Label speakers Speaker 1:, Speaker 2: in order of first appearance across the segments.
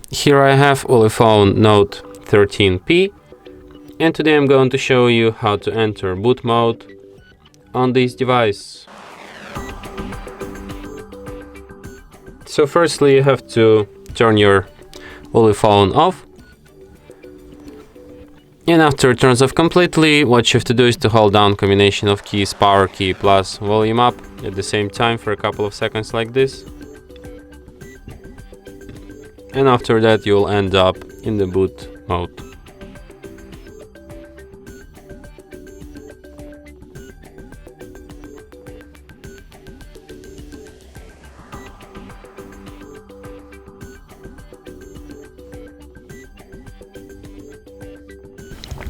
Speaker 1: Here I have ULEFONE Note 13P, and today I'm going to show you how to enter boot mode on this device. So firstly you have to turn your ULEFONE off, and after it turns off completely, what you have to do is to hold down combination of keys, power key plus volume up at the same time for a couple of seconds like this. And after that you'll end up in the boot mode.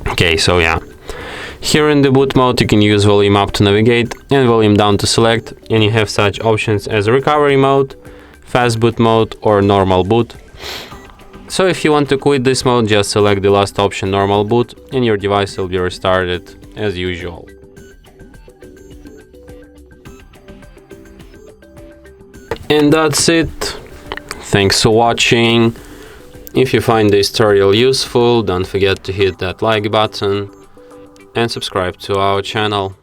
Speaker 1: Okay, so yeah, here in the boot mode you can use volume up to navigate and volume down to select, and you have such options as recovery mode, fast boot mode or normal boot. So if you want to quit this mode, just select the last option, normal boot, and your device will be restarted as usual. And that's it. Thanks for watching. If you find this tutorial useful, don't forget to hit that like button and subscribe to our channel.